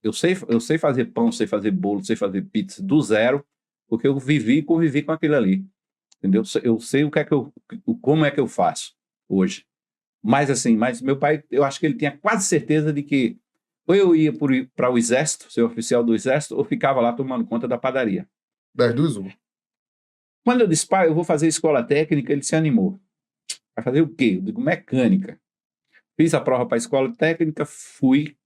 eu sei fazer pão, sei fazer bolo, sei fazer pizza do zero, porque eu vivi e convivi com aquilo ali. Entendeu? Eu sei o que é que como é que eu faço hoje. Mas assim, meu pai, eu acho que ele tinha quase certeza de que ou eu ia para o exército, ser oficial do exército, ou ficava lá tomando conta da padaria. Das duas, uma. Quando eu disse, pai, eu vou fazer escola técnica, ele se animou. Vai fazer o quê? Eu digo, mecânica. Fiz a prova para a escola técnica, fui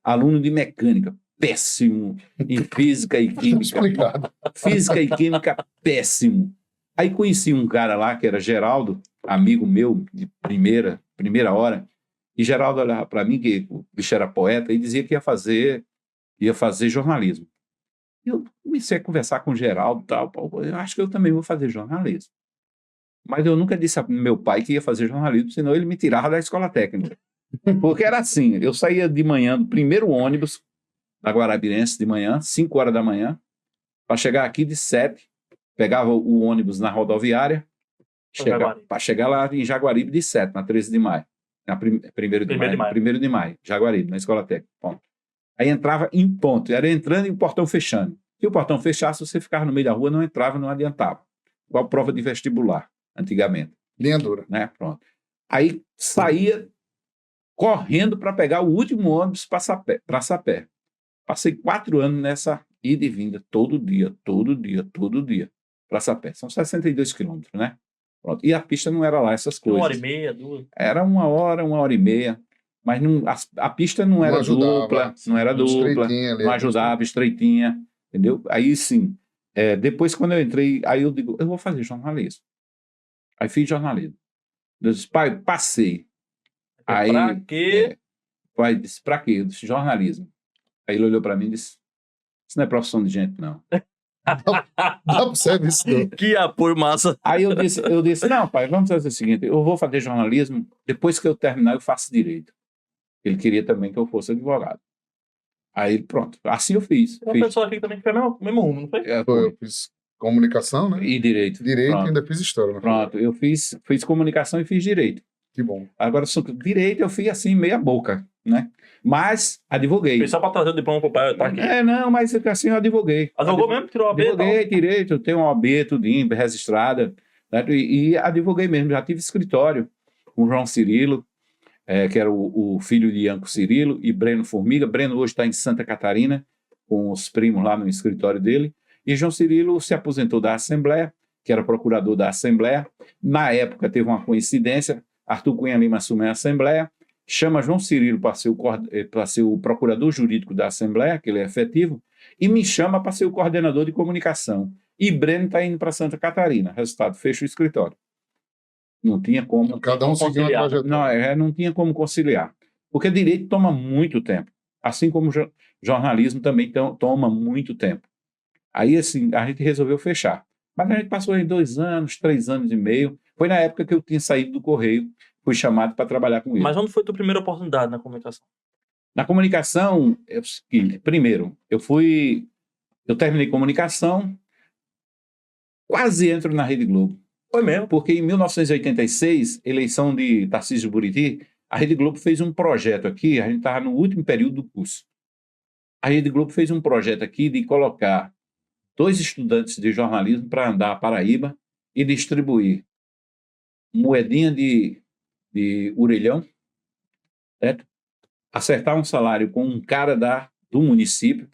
aluno de mecânica, péssimo em física e química. Explicado. Física e química, péssimo. Aí conheci um cara lá, que era Geraldo, amigo meu de primeira hora, e Geraldo olhava para mim, que o bicho era poeta, e dizia que ia fazer jornalismo. Eu comecei a conversar com o Geraldo e tal, eu acho que eu também vou fazer jornalismo. Mas eu nunca disse ao meu pai que ia fazer jornalismo, senão ele me tirava da escola técnica. Porque era assim, eu saía de manhã do primeiro ônibus da Guarabirense de manhã, 5 horas da manhã, para chegar aqui de 7, pegava o ônibus na rodoviária, para chegar lá em Jaguaribe de 7, na 13 de maio. Na 1º de maio. 1º de maio, Jaguaribe, na escola técnica. Ponto. Aí entrava em ponto, era entrando e o portão fechando. Se o portão fechasse, você ficava no meio da rua, não entrava, não adiantava. Igual prova de vestibular, antigamente. Linha dura. Né? Pronto. Aí saía correndo para pegar o último ônibus para Sapé. Passei 4 anos nessa ida e vinda, todo dia, para Sapé. São 62 quilômetros, né? Pronto. E a pista não era lá essas coisas. 1h30, 2. Era 1 hora e meia. Mas não, a pista não era dupla, não era dupla, não ajudava, estreitinha, entendeu? Aí sim, depois quando eu entrei, aí eu digo, eu vou fazer jornalismo. Aí fiz jornalismo. Eu disse, pai, passei. Aí, pra quê? Pai disse, pra quê? Eu disse, jornalismo. Aí ele olhou para mim e disse, isso não é profissão de gente, não. Dá para serviço, não. Que apoio massa. Aí eu disse, não, pai, vamos fazer o seguinte, eu vou fazer jornalismo, depois que eu terminar eu faço direito. Ele queria também que eu fosse advogado. Aí pronto, assim eu fiz. Uma pessoa aqui também que foi o mesmo rumo, não foi? Eu fiz comunicação, né? E direito. Direito Pronto. e ainda fiz história. Né? Pronto, eu fiz comunicação e fiz direito. Que bom. Agora, direito eu fiz assim, meia boca, né? Mas advoguei. Fez só para trazer o diploma pro pai, tá aqui. Não, mas assim eu advoguei. Advogou mesmo? Tirou a OAB? Advoguei direito, eu tenho uma OAB, tudinho, registrada. Né? E advoguei mesmo, já tive escritório com o João Cirilo, que era o filho de Ianco Cirilo, e Breno Formiga. Breno hoje está em Santa Catarina, com os primos lá no escritório dele. E João Cirilo se aposentou da Assembleia, que era procurador da Assembleia. Na época teve uma coincidência, Arthur Cunha Lima assume a Assembleia, chama João Cirilo para ser o procurador jurídico da Assembleia, que ele é efetivo, e me chama para ser o coordenador de comunicação. E Breno está indo para Santa Catarina. Resultado, fecha o escritório. Não tinha como. Cada um seguiu uma trajetória. Não tinha como conciliar. Porque direito toma muito tempo. Assim como jornalismo também toma muito tempo. Aí, assim, a gente resolveu fechar. Mas a gente passou aí 2 anos, 3 anos e meio. Foi na época que eu tinha saído do Correio, fui chamado para trabalhar com ele. Mas onde foi a tua primeira oportunidade na comunicação? Na comunicação, primeiro, eu terminei comunicação, quase entro na Rede Globo. Foi mesmo? Porque em 1986, eleição de Tarcísio Buriti, a Rede Globo fez um projeto aqui, a gente estava no último período do curso. A Rede Globo fez um projeto aqui de colocar 2 estudantes de jornalismo para andar a Paraíba e distribuir moedinha de orelhão, certo? Acertar um salário com um cara do município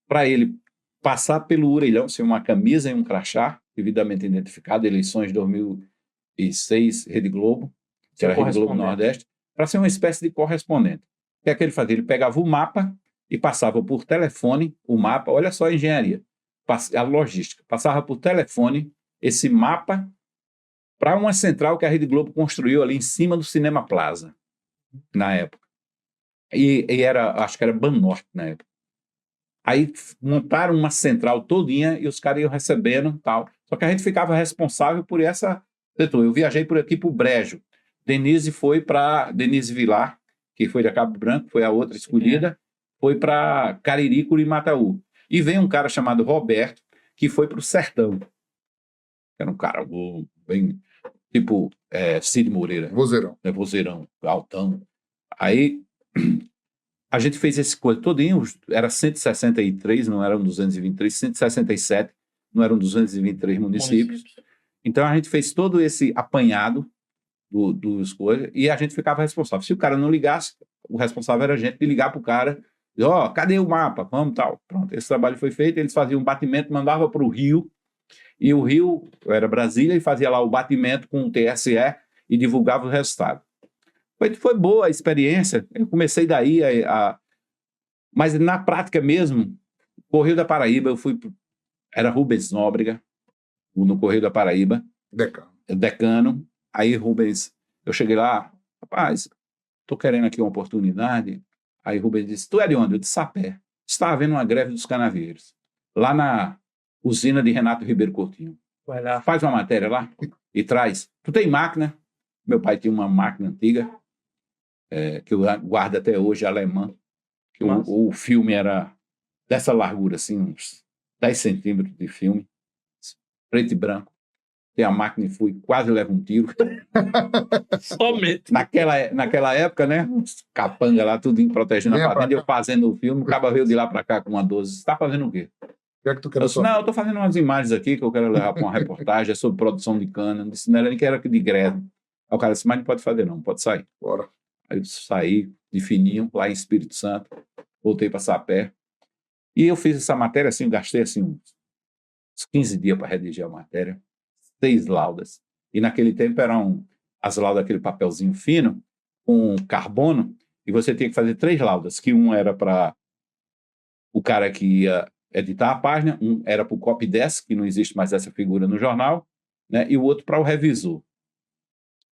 para ele passar pelo orelhão, ser uma camisa e um crachá, devidamente identificado, eleições de 2006, Rede Globo, que era a Rede Globo Nordeste, para ser uma espécie de correspondente. O que é que ele fazia? Ele pegava o mapa e passava por telefone o mapa, olha só a engenharia, a logística, passava por telefone esse mapa para uma central que a Rede Globo construiu ali em cima do Cinema Plaza, na época. E acho que era Banorte na época. Aí montaram uma central todinha e os caras iam recebendo e tal. Só que a gente ficava responsável por essa setor. Eu viajei por aqui para o Brejo. Denise Vilar, que foi de Cabo Branco, foi a outra escolhida, foi para Cariri, Curimataú. E veio um cara chamado Roberto, que foi para o Sertão. Era um cara bem, tipo Cid Moreira. Vozeirão. Vozeirão, altão. Aí A gente fez esse coisa todinho, era 163, não eram 223, 167, não eram 223 municípios. Então a gente fez todo esse apanhado dos coisas e a gente ficava responsável. Se o cara não ligasse, o responsável era a gente de ligar para o cara, cadê o mapa? Vamos, tal. Pronto, esse trabalho foi feito, eles faziam um batimento, mandava para o Rio, e o Rio, era Brasília, e fazia lá o batimento com o TSE e divulgava o resultado. Foi boa a experiência, eu comecei daí mas na prática mesmo, Correio da Paraíba, era Rubens Nóbrega, no Correio da Paraíba, decano. Aí Rubens, eu cheguei lá, rapaz, estou querendo aqui uma oportunidade. Aí Rubens disse, tu é de onde? Eu disse, Sapé. Está havendo uma greve dos canavieiros, lá na usina de Renato Ribeiro Coutinho. Vai lá. Faz uma matéria lá e traz. Tu tem máquina? Meu pai tinha uma máquina antiga, que eu guardo até hoje, alemã, que o filme era dessa largura, assim, uns 10 centímetros de filme, preto e branco. Tem a máquina e quase leva um tiro. Somente. Naquela época, né? Capanga lá, tudo protegendo a fazenda, eu fazendo o filme, o cara veio de lá pra cá com uma 12. Você tá fazendo o quê? Que tu quer eu disse, não, eu tô fazendo umas imagens aqui que eu quero levar para uma reportagem, é sobre produção de cana. Eu disse, não era nem que era de greve. Aí o cara disse, mas não pode fazer não, pode sair. Bora. Aí eu saí de fininho, lá em Espírito Santo, voltei para Sapé. E eu fiz essa matéria assim, eu gastei assim uns 15 dias para redigir a matéria, 6 laudas. E naquele tempo eram as laudas, aquele papelzinho fino, com carbono, e você tinha que fazer 3 laudas, que um era para o cara que ia editar a página, um era para o copydesk, que não existe mais essa figura no jornal, né? E o outro para o revisor.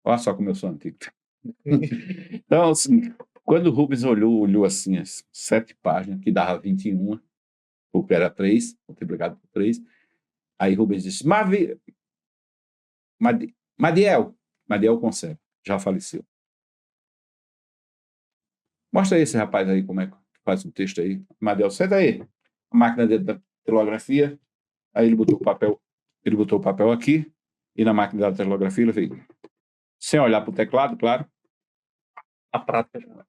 Olha só como eu sou antigo. Então, assim, quando o Rubens olhou assim, as 7 páginas, que dava 21, porque era 3, multiplicado por 3, aí Rubens disse, Madiel Conserva, já faleceu. Mostra aí esse rapaz aí, como é que faz um texto aí. Madiel, senta aí. A máquina da telografia, aí ele botou o papel aqui, e na máquina da telografia ele fez, sem olhar para o teclado, claro, a prática.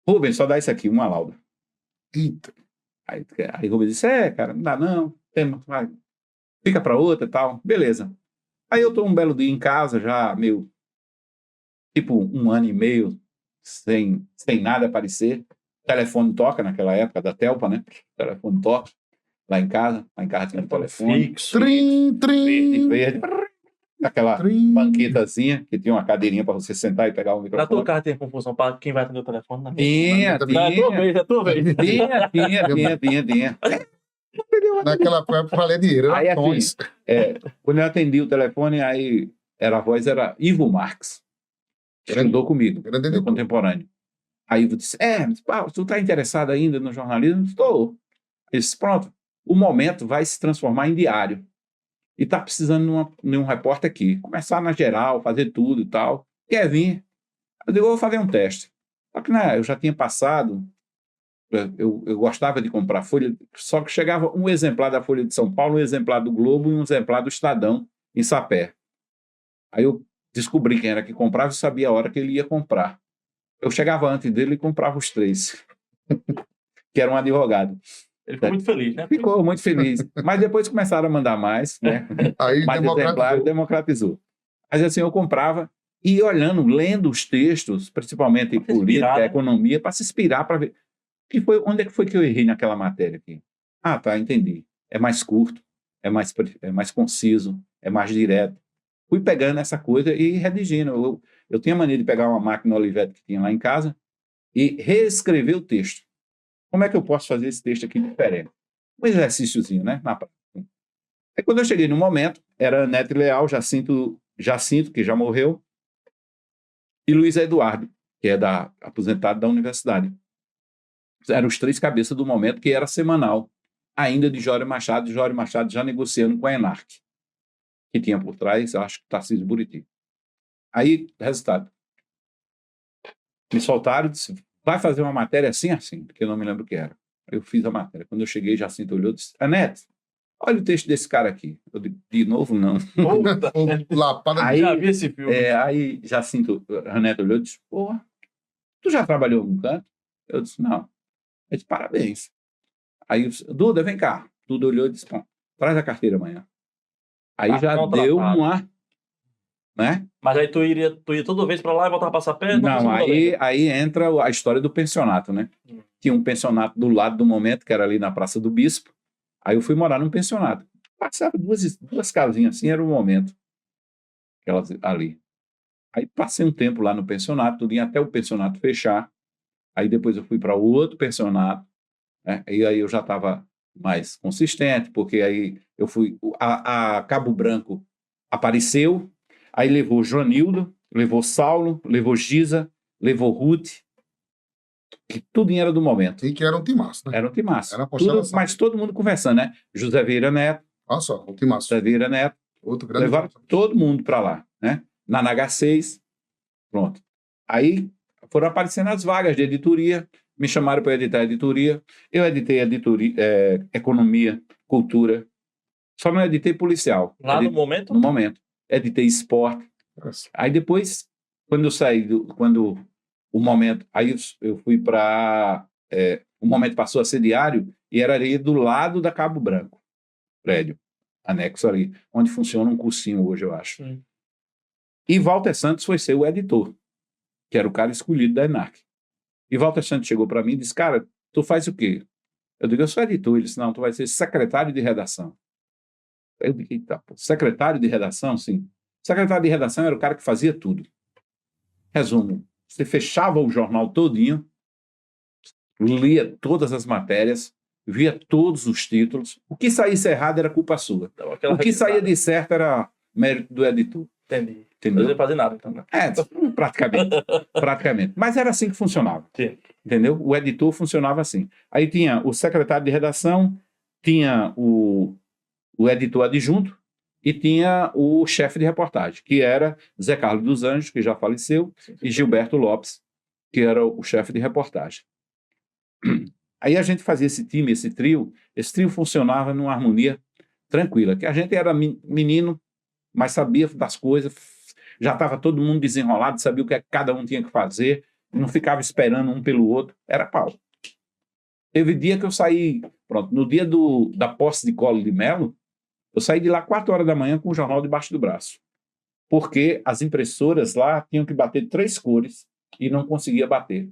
Rubens, só dá isso aqui, uma lauda. Eita. Aí Rubens disse, cara, não dá não, fica para outra e tal, beleza. Aí eu tô um belo dia em casa, já meio, tipo 1 ano e meio, sem nada aparecer. O telefone toca naquela época da Telpa, né? O telefone toca lá em casa tinha um telefone. Fixo. Trim. Verde. Aquela banquetazinha, que tinha uma cadeirinha para você sentar e pegar o microfone. Na tua casa tem confusão para quem vai atender o telefone? Tinha. É tua vez. Tinha. Naquela época eu falei dinheiro. Aí, assim, quando eu atendi o telefone, aí a voz era Ivo Marx. Estudou comigo, meu contemporâneo. Aí eu disse, tu está interessado ainda no jornalismo? Estou. Ele disse, pronto, o momento vai se transformar em diário. E está precisando de um repórter aqui. Começar na geral, fazer tudo e tal. Quer vir? Eu digo, vou fazer um teste. Só que, né, eu já tinha passado, eu gostava de comprar Folha, só que chegava um exemplar da Folha de São Paulo, um exemplar do Globo e um exemplar do Estadão em Sapé. Aí eu descobri quem era que comprava e sabia a hora que ele ia comprar. Eu chegava antes dele e comprava os 3, que era um advogado. Ele ficou muito feliz, né? Ficou muito feliz. Mas depois começaram a mandar mais, né? Aí mais exemplares, democratizou. Mas assim, eu comprava e olhando, lendo os textos, principalmente política, economia, para se inspirar, para ver onde é que foi que eu errei naquela matéria aqui. Tá, entendi. É mais curto, é mais conciso, é mais direto. Fui pegando essa coisa e redigindo. Eu tinha mania de pegar uma máquina Olivetti que tinha lá em casa e reescrever o texto. Como é que eu posso fazer esse texto aqui diferente? Um exercíciozinho, né? Na prática. Aí quando eu cheguei no momento, era Neto Leal, Jacinto, que já morreu, e Luiz Eduardo, que é aposentado da universidade. Eram os 3 cabeças do momento, que era semanal, ainda de Jório Machado já negociando com a Enarc, que tinha por trás, eu acho que Tarcísio Buriti. Aí, resultado. Me soltaram e disse, vai fazer uma matéria assim, porque eu não me lembro o que era. Aí eu fiz a matéria. Quando eu cheguei, Jacinto olhou e disse, Neto, olha o texto desse cara aqui. Eu digo, de novo, não. Lapada. Já vi esse filme. Aí Jacinto, Neto olhou e disse, porra, tu já trabalhou num canto? Eu disse, não. Ele disse, parabéns. Aí eu disse, Duda, vem cá. Duda olhou e disse, bom, traz a carteira amanhã. Aí Tá já contratado. deu uma, né? Mas aí tu ia toda vez pra lá e voltava a passar perto? Não, aí entra a história do pensionato, né? Tinha um pensionato do lado do momento, que era ali na Praça do Bispo. Aí eu fui morar num pensionato. Passava duas casinhas assim, era o momento. Aquelas ali. Aí passei um tempo lá no pensionato, tudo até o pensionato fechar. Aí depois eu fui para outro pensionato, né? E aí eu já estava mais consistente, porque aí eu fui. A Cabo Branco apareceu, aí levou Joanildo, levou Saulo, levou Giza, levou Ruth, que tudo era do momento. E que era um timaço, né? Era um timaço. Era uma Tudo, constelação. mas todo mundo conversando, né? José Vieira Neto, Olha só, um timaço. José Vieira Neto, Outro grande. levaram todo mundo para lá, né? Na NH6, pronto. Aí foram aparecendo as vagas de editoria, me chamaram para editar a editoria. Eu editei economia, cultura, só não editei policial. Lá no momento? No momento. Editei esporte. Aí depois, quando eu saí, quando o momento, aí eu fui para... o momento passou a ser diário e era ali do lado da Cabo Branco, prédio, anexo ali, onde funciona um cursinho hoje, eu acho. E Walter Santos foi ser o editor, que era o cara escolhido da ENARC. E Walter Santos chegou para mim e disse, cara, tu faz o quê? Eu digo, eu sou editor. Ele disse, não, tu vai ser secretário de redação. Eu digo, eita, pô, secretário de redação? Sim. Secretário de redação era o cara que fazia tudo. Resumo, você fechava o jornal todinho, lia todas as matérias, via todos os títulos. O que saísse errado era culpa sua. O que saía de certo era mérito do editor. Entendi. Entendeu? Não ia fazer nada, então, né? Praticamente. Mas era assim que funcionava. Sim. Entendeu? O editor funcionava assim. Aí tinha o secretário de redação, tinha o editor adjunto e tinha o chefe de reportagem, que era Zé Carlos dos Anjos, que já faleceu, e Gilberto Lopes, que era o chefe de reportagem. Aí a gente fazia esse time, esse trio funcionava numa harmonia tranquila, que a gente era menino, mas sabia das coisas, já estava todo mundo desenrolado, sabia o que cada um tinha que fazer, não ficava esperando um pelo outro, era pau. Teve dia que eu saí, pronto, no dia da posse de Collor de Mello, eu saí de lá 4 horas da manhã com o jornal debaixo do braço, porque as impressoras lá tinham que bater 3 cores e não conseguia bater.